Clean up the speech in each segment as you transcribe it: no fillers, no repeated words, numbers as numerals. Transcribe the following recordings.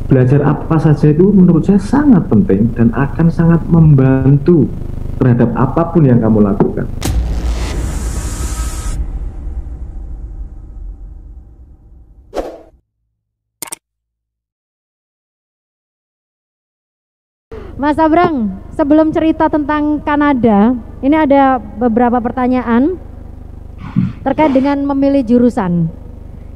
belajar apa saja itu menurut saya sangat penting dan akan sangat membantu terhadap apapun yang kamu lakukan. Mas Abrang, sebelum cerita tentang Kanada, ini ada beberapa pertanyaan terkait dengan memilih jurusan.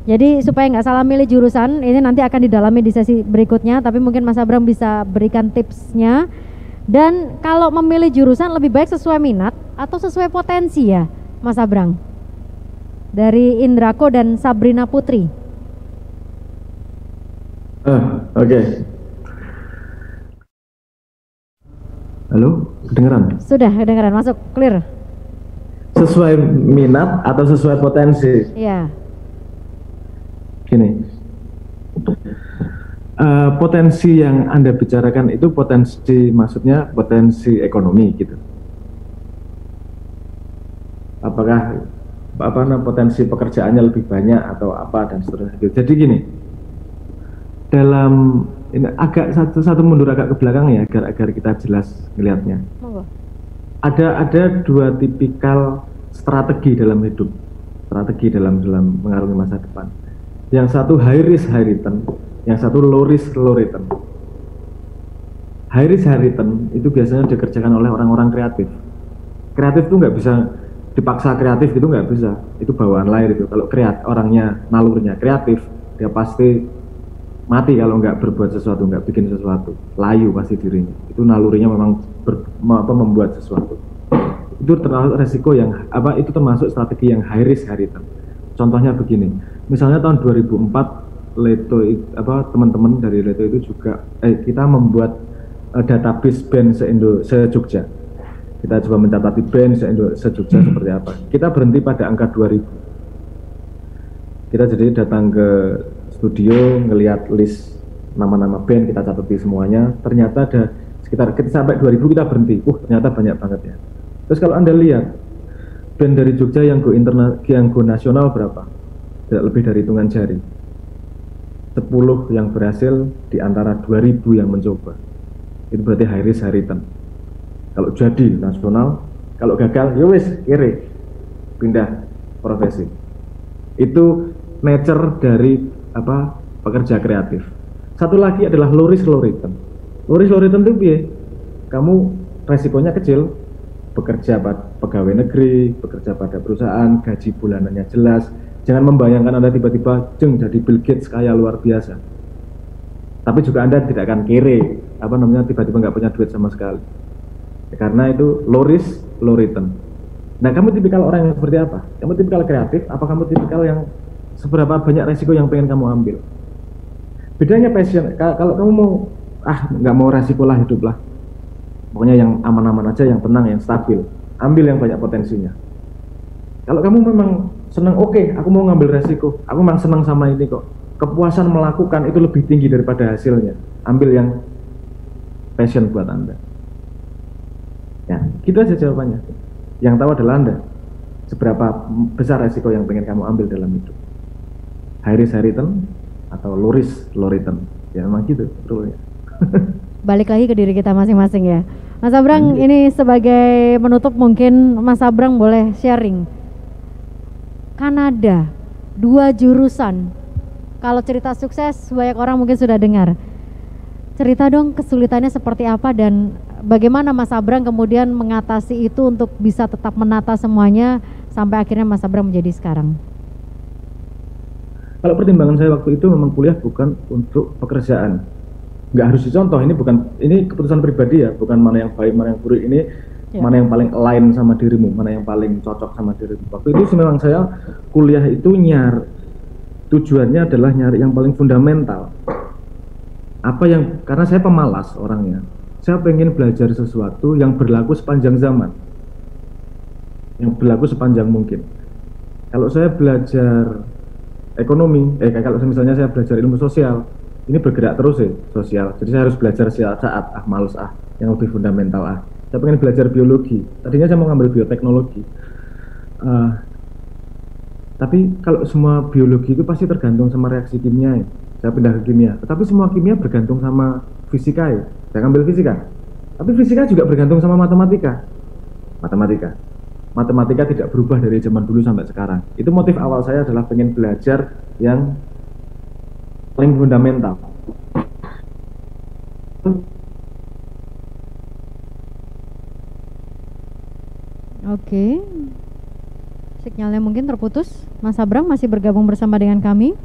Jadi supaya nggak salah milih jurusan, ini nanti akan didalami di sesi berikutnya, tapi mungkin Mas Abrang bisa berikan tipsnya. Dan kalau memilih jurusan lebih baik sesuai minat atau sesuai potensi ya, Mas Abrang? Dari Indrako dan Sabrina Putri. Oke. Halo, kedengeran? Sudah kedengeran, masuk, clear. Sesuai minat atau sesuai potensi? Iya. Gini, potensi yang Anda bicarakan itu potensi, maksudnya potensi ekonomi gitu. Apakah potensi pekerjaannya lebih banyak atau apa dan seterusnya. Jadi gini, dalam ini agak satu mundur agak ke belakang ya agar kita jelas melihatnya. Ada dua tipikal strategi dalam hidup, strategi dalam mengarungi masa depan. Yang satu high risk high return, yang satu low risk low return. High risk high return itu biasanya dikerjakan oleh orang-orang kreatif. Kreatif itu nggak bisa dipaksa kreatif, itu nggak bisa, itu bawaan lahir itu. Kalau orangnya nalurnya kreatif, dia pasti mati kalau nggak berbuat sesuatu, nggak bikin sesuatu, layu pasti dirinya. Itu nalurinya memang membuat sesuatu. Itu termasuk resiko yang itu termasuk strategi yang high risk high return. Contohnya begini, misalnya tahun 2004 Leto teman-teman dari Leto itu juga kita membuat database band se-Jogja. Kita coba mencatat band se-Jogja seperti apa. Kita berhenti pada angka 2000. Kita jadi datang ke studio, ngelihat list nama-nama band, kita catati semuanya. Ternyata ada sekitar sampai 2000 kita berhenti. Ternyata banyak banget ya. Terus kalau Anda lihat band dari Jogja yang go nasional berapa? Tidak lebih dari hitungan jari. 10 yang berhasil di antara 2000 yang mencoba. Itu berarti high risk high return. Kalau jadi nasional, kalau gagal, ya wis kiri, pindah profesi. Itu nature dari pekerja kreatif. Satu lagi adalah low risk low return. Low risk low return itu biaya. Kamu resikonya kecil, bekerja pada pegawai negeri, bekerja pada perusahaan, gaji bulanannya jelas. Jangan membayangkan Anda tiba-tiba jadi Bill Gates kaya luar biasa. Tapi juga Anda tidak akan kere, tiba-tiba nggak punya duit sama sekali. Karena itu low risk low return. Nah, kamu tipikal orang yang seperti apa? Kamu tipikal kreatif, apa kamu tipikal yang seberapa banyak resiko yang pengen kamu ambil? Bedanya passion. Kalau kamu mau nggak mau resiko lah, hidup lah, pokoknya yang aman-aman aja, yang tenang, yang stabil, ambil yang banyak potensinya. Kalau kamu memang senang, aku mau ngambil resiko, aku memang senang sama ini kok, kepuasan melakukan itu lebih tinggi daripada hasilnya, ambil yang passion buat Anda. Ya, gitu aja jawabannya. Yang tahu adalah Anda, seberapa besar resiko yang pengen kamu ambil dalam hidup. High risk high return atau low risk low return. Ya memang gitu rule-nya. Balik lagi ke diri kita masing-masing ya. Mas Abrang, ini sebagai menutup mungkin Mas Abrang boleh sharing. Kanada, 2 jurusan. Kalau cerita sukses banyak orang mungkin sudah dengar. Cerita dong kesulitannya seperti apa dan bagaimana Mas Abrang kemudian mengatasi itu untuk bisa tetap menata semuanya sampai akhirnya Mas Abrang menjadi sekarang. Kalau pertimbangan saya waktu itu memang kuliah bukan untuk pekerjaan. Nggak harus dicontoh, ini keputusan pribadi ya, bukan mana yang baik, mana yang buruk, ini mana yang paling align sama dirimu, mana yang paling cocok sama dirimu. Waktu itu memang saya kuliah itu tujuannya adalah nyari yang paling fundamental. Karena saya pemalas orangnya, saya pengen belajar sesuatu yang berlaku sepanjang zaman, yang berlaku sepanjang mungkin. Kalau saya belajar ekonomi, kalau misalnya saya belajar ilmu sosial, ini bergerak terus sosial, jadi saya harus belajar setiap saat, males yang lebih fundamental saya pengen belajar biologi, tadinya saya mau ngambil bioteknologi, tapi kalau semua biologi itu pasti tergantung sama reaksi kimia saya pindah ke kimia. Tetapi semua kimia bergantung sama fisika ya. Saya ambil fisika. Tapi fisika juga bergantung sama matematika. Matematika tidak berubah dari zaman dulu sampai sekarang. Itu motif awal saya adalah pengen belajar yang paling fundamental. Oke. Sinyalnya mungkin terputus. Mas Abrang masih bergabung bersama dengan kami.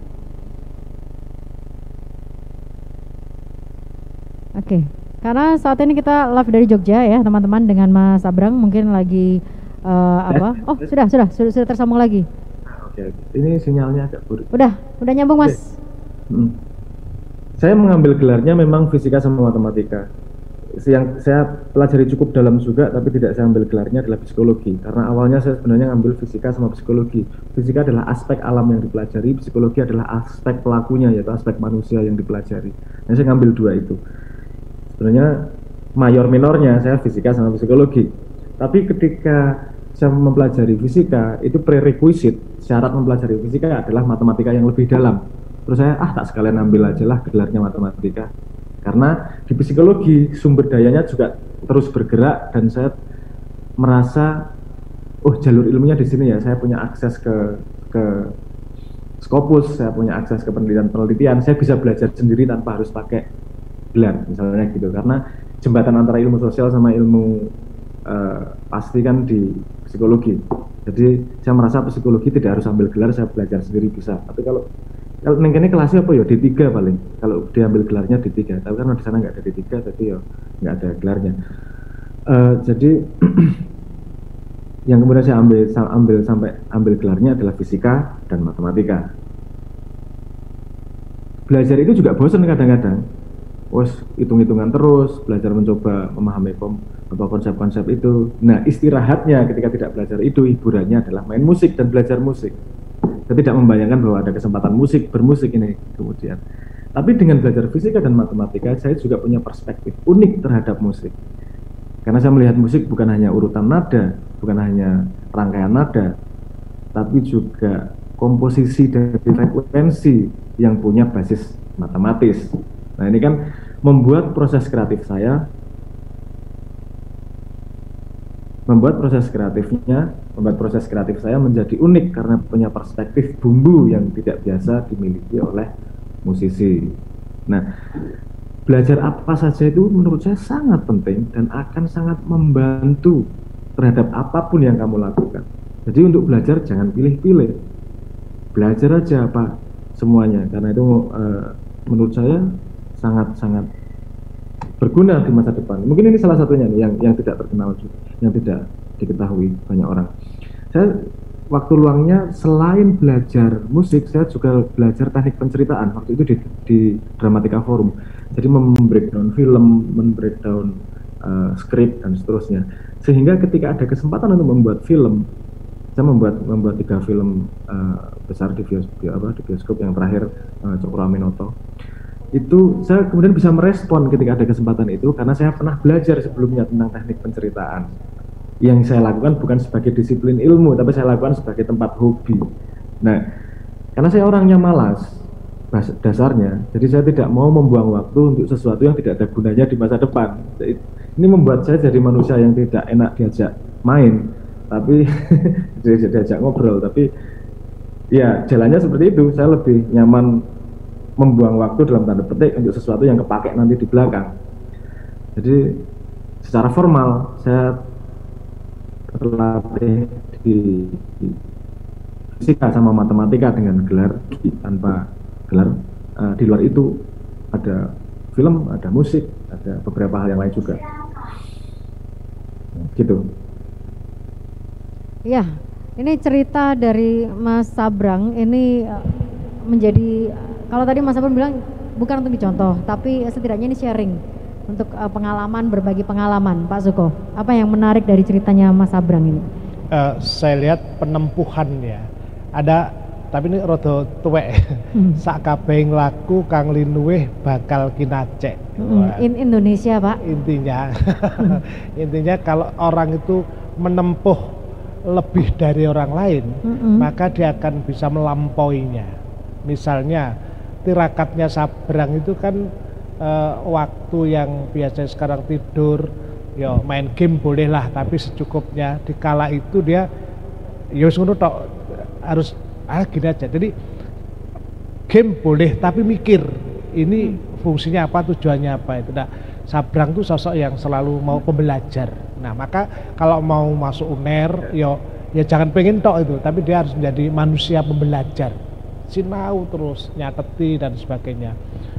Oke. Karena saat ini kita live dari Jogja ya, teman-teman, dengan Mas Abrang mungkin lagi apa? Oh, sudah tersambung lagi. Oke. Ini sinyalnya agak buruk. Udah nyambung, Mas. Saya mengambil gelarnya memang fisika sama matematika. Yang saya pelajari cukup dalam juga, tapi tidak saya ambil gelarnya adalah psikologi. Karena awalnya saya sebenarnya ngambil fisika sama psikologi. Fisika adalah aspek alam yang dipelajari, psikologi adalah aspek pelakunya, yaitu aspek manusia yang dipelajari. Nah, saya ngambil dua itu. Sebenarnya mayor minornya saya fisika sama psikologi. Tapi ketika saya mempelajari fisika, itu prerequisite, syarat mempelajari fisika adalah matematika yang lebih dalam. Terus saya tak sekalian ambil aja lah gelarnya matematika. Karena di psikologi sumber dayanya juga terus bergerak dan saya merasa jalur ilmunya di sini ya. Saya punya akses ke Scopus, saya punya akses ke penelitian, saya bisa belajar sendiri tanpa harus pakai gelar misalnya gitu. Karena jembatan antara ilmu sosial sama ilmu pasti kan di psikologi. Jadi saya merasa psikologi tidak harus ambil gelar, saya belajar sendiri bisa. Tapi kalau ini kelasnya apa ya, D3 paling kalau diambil gelarnya D3, tapi kan di sana nggak ada D3, tapi ya nggak ada gelarnya. Jadi yang kemudian saya ambil gelarnya adalah fisika dan matematika. Belajar itu juga bosan kadang-kadang, hitung-hitungan terus, belajar mencoba memahami konsep-konsep itu. Nah, istirahatnya ketika tidak belajar itu, hiburannya adalah main musik dan belajar musik. Saya tidak membayangkan bahwa ada kesempatan bermusik ini kemudian. Tapi dengan belajar fisika dan matematika, saya juga punya perspektif unik terhadap musik. Karena saya melihat musik bukan hanya urutan nada, bukan hanya rangkaian nada, tapi juga komposisi dari frekuensi yang punya basis matematis. Nah, ini kan membuat proses kreatif saya menjadi unik karena punya perspektif bumbu yang tidak biasa dimiliki oleh musisi. Nah, belajar apa saja itu menurut saya sangat penting dan akan sangat membantu terhadap apapun yang kamu lakukan. Jadi untuk belajar jangan pilih-pilih, belajar aja apa semuanya, karena itu menurut saya sangat-sangat berguna di masa depan. Mungkin ini salah satunya nih yang tidak terkenal juga, yang tidak diketahui banyak orang. Saya waktu luangnya selain belajar musik, saya juga belajar teknik penceritaan. Waktu itu di Dramatika Forum. Jadi membreakdown film, membreakdown skrip dan seterusnya. Sehingga ketika ada kesempatan untuk membuat film, saya membuat 3 film besar di bioskop yang terakhir Cokro Aminoto. Itu saya kemudian bisa merespon ketika ada kesempatan itu karena saya pernah belajar sebelumnya tentang teknik penceritaan. Yang saya lakukan bukan sebagai disiplin ilmu, tapi saya lakukan sebagai tempat hobi. Nah, karena saya orangnya malas dasarnya, jadi saya tidak mau membuang waktu untuk sesuatu yang tidak ada gunanya di masa depan. Ini membuat saya jadi manusia yang tidak enak diajak main, tapi diajak ngobrol. Tapi ya jalannya seperti itu. Saya lebih nyaman membuang waktu dalam tanda petik untuk sesuatu yang kepake nanti di belakang. Jadi secara formal saya terlatih di fisika sama matematika dengan gelar, tanpa gelar. Di luar itu ada film, ada musik, ada beberapa hal yang lain juga. Gitu. Ya, ini cerita dari Mas Sabrang ini menjadi, kalau tadi Mas Sabrang bilang bukan untuk dicontoh, tapi setidaknya ini sharing untuk pengalaman, berbagi pengalaman. Pak Suko, apa yang menarik dari ceritanya Mas Sabrang ini? Saya lihat penempuhan ya. Ada, tapi ini rada tuwek. Sak kabeh laku kang linuwih bakal kinacek. Indonesia, Pak. Intinya kalau orang itu menempuh lebih dari orang lain, maka dia akan bisa melampauinya. Misalnya tirakatnya Sabrang itu kan waktu yang biasa sekarang tidur, ya main game boleh lah, tapi secukupnya. Di kala itu dia ya ngono tok, harus gini aja. Jadi game boleh tapi mikir ini fungsinya apa, tujuannya apa itu. Nah, Sabrang tuh sosok yang selalu mau pembelajar. Nah, maka kalau mau masuk UNER ya jangan pengen tok itu, tapi dia harus menjadi manusia pembelajar, sinau terus, nyateti dan sebagainya.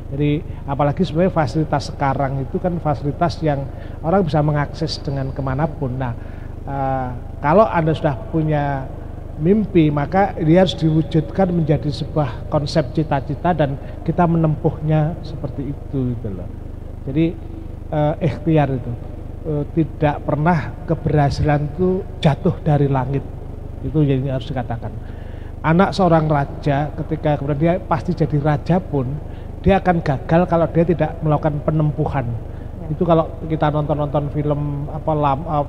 Jadi apalagi sebenarnya fasilitas sekarang itu kan fasilitas yang orang bisa mengakses dengan kemanapun. Nah, kalau Anda sudah punya mimpi, maka dia harus diwujudkan menjadi sebuah konsep cita-cita dan kita menempuhnya seperti itu gitu loh. Jadi ikhtiar itu tidak pernah keberhasilan itu jatuh dari langit, itu jadi harus dikatakan. Anak seorang raja ketika kemudian dia pasti jadi raja pun dia akan gagal kalau dia tidak melakukan penempuhan. Itu kalau kita nonton film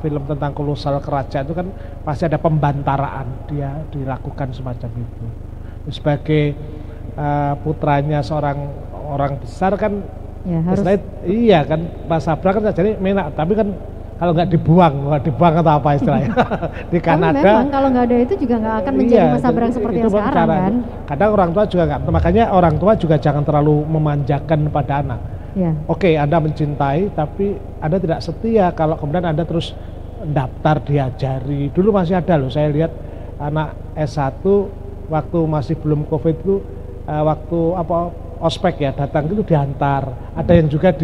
film tentang kolosal kerajaan itu kan pasti ada pembantaraan, dia dilakukan semacam itu. Sebagai putranya seorang orang besar kan ya, harus. Iya kan, Mas Sabrang kan jadi menak, tapi kan kalau nggak dibuang atau apa istilahnya di Kanada. Memang kalau nggak ada itu juga nggak akan menjadi Mas Sabrang seperti yang sekarang kan. Kadang orang tua juga nggak, makanya orang tua juga jangan terlalu memanjakan pada anak. Ya. Oke, Anda mencintai, tapi Anda tidak setia kalau kemudian Anda terus daftar diajari. Dulu masih ada loh, saya lihat anak S1 waktu masih belum COVID itu waktu ospek ya, datang itu diantar. Ada yang juga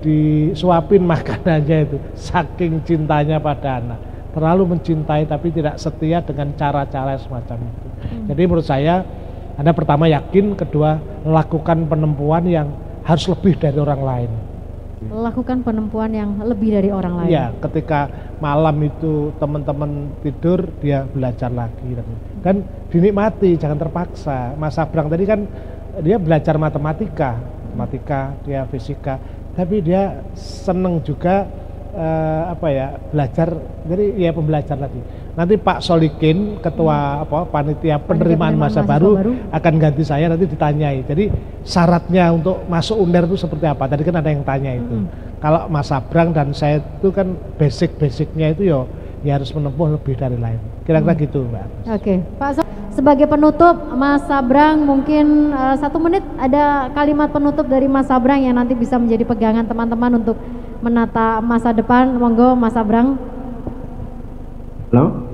disuapin makanannya itu, saking cintanya pada anak. Terlalu mencintai tapi tidak setia dengan cara-cara semacam itu. Jadi menurut saya, Anda pertama yakin, kedua lakukan penempuan yang harus lebih dari orang lain. Lakukan penempuan yang lebih dari orang lain. Iya, ketika malam itu teman-teman tidur, dia belajar lagi dan dinikmati, jangan terpaksa. Mas Sabrang tadi kan dia belajar matematika, dia fisika, tapi dia seneng juga belajar, jadi ya pembelajar tadi. Nanti Pak Solikin, ketua panitia penerimaan masa baru akan ganti saya, nanti ditanyai. Jadi syaratnya untuk masuk UNER itu seperti apa? Tadi kan ada yang tanya itu. Kalau Mas Sabrang dan saya itu kan basicnya itu ya harus menempuh lebih dari lain. Kira-kira gitu, Mbak. Oke, Pak. Sebagai penutup, Mas Sabrang mungkin 1 menit ada kalimat penutup dari Mas Sabrang yang nanti bisa menjadi pegangan teman-teman untuk menata masa depan. Monggo Mas Sabrang. Halo?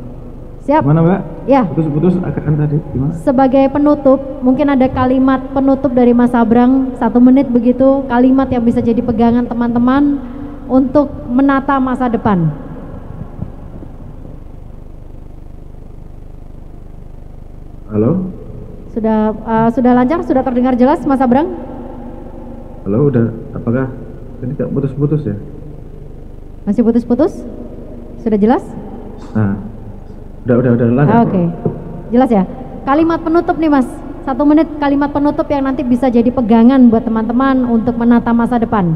Siap? Mana Mbak? Ya. Putus-putus akan tadi gimana? Sebagai penutup, mungkin ada kalimat penutup dari Mas Sabrang 1 menit begitu, kalimat yang bisa jadi pegangan teman-teman untuk menata masa depan. Halo? Sudah lancar, sudah terdengar jelas Mas Sabrang? Halo, udah, apakah ini tidak putus-putus ya? Masih putus-putus? Sudah jelas? Nah, udah lancar. Oke. Jelas ya? Kalimat penutup nih Mas, 1 menit kalimat penutup yang nanti bisa jadi pegangan buat teman-teman untuk menata masa depan.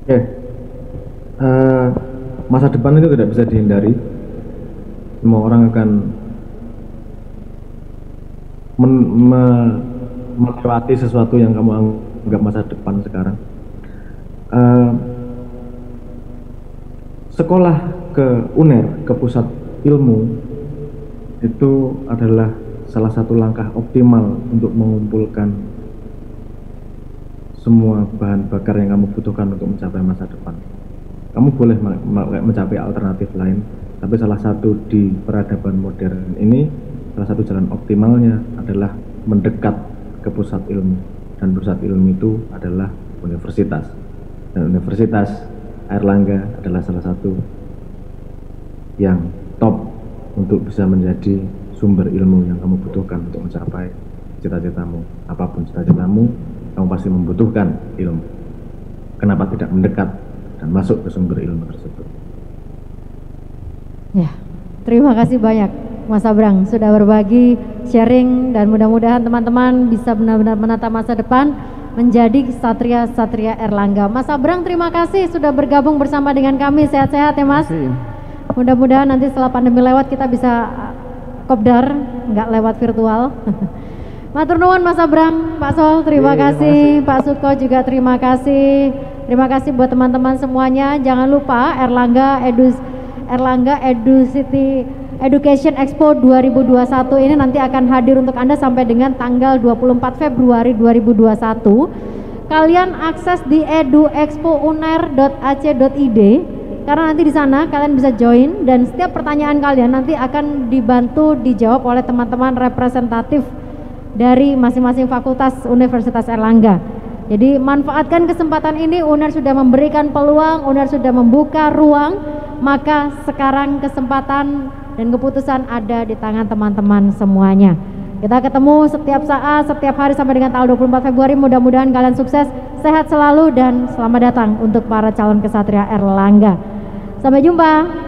Oke. Masa depan itu tidak bisa dihindari. Semua orang akan melewati sesuatu yang kamu anggap masa depan sekarang. Sekolah ke UNER, ke pusat ilmu, itu adalah salah satu langkah optimal untuk mengumpulkan semua bahan bakar yang kamu butuhkan untuk mencapai masa depan. Kamu boleh mencapai alternatif lain, tapi salah satu di peradaban modern ini, salah satu jalan optimalnya adalah mendekat ke pusat ilmu, dan pusat ilmu itu adalah universitas, dan Universitas Airlangga adalah salah satu yang top untuk bisa menjadi sumber ilmu yang kamu butuhkan untuk mencapai cita-citamu. Apapun cita-citamu, kamu pasti membutuhkan ilmu. Kenapa tidak mendekat dan masuk ke sumber ilmu tersebut? Ya, terima kasih banyak Mas Sabrang sudah berbagi, sharing, dan mudah-mudahan teman-teman bisa benar-benar menata masa depan menjadi Satria Airlangga. Mas Sabrang, terima kasih sudah bergabung bersama dengan kami. Sehat-sehat ya Mas. Mudah-mudahan nanti setelah pandemi lewat kita bisa kopdar, nggak lewat virtual. Matur nuwun Mas Abrang, Pak Sol, terima kasih, Pak Suko juga terima kasih. Terima kasih buat teman-teman semuanya. Jangan lupa Erlangga EduCity Education Expo 2021 ini nanti akan hadir untuk Anda sampai dengan tanggal 24 Februari 2021. Kalian akses di eduexpounair.ac.id karena nanti di sana kalian bisa join dan setiap pertanyaan kalian nanti akan dibantu dijawab oleh teman-teman representatif dari masing-masing fakultas Universitas Erlangga. Jadi manfaatkan kesempatan ini, UNER sudah memberikan peluang, UNER sudah membuka ruang, maka sekarang kesempatan dan keputusan ada di tangan teman-teman semuanya. Kita ketemu setiap saat, setiap hari sampai dengan tanggal 24 Februari. Mudah-mudahan kalian sukses, sehat selalu dan selamat datang untuk para calon kesatria Erlangga. Sampai jumpa.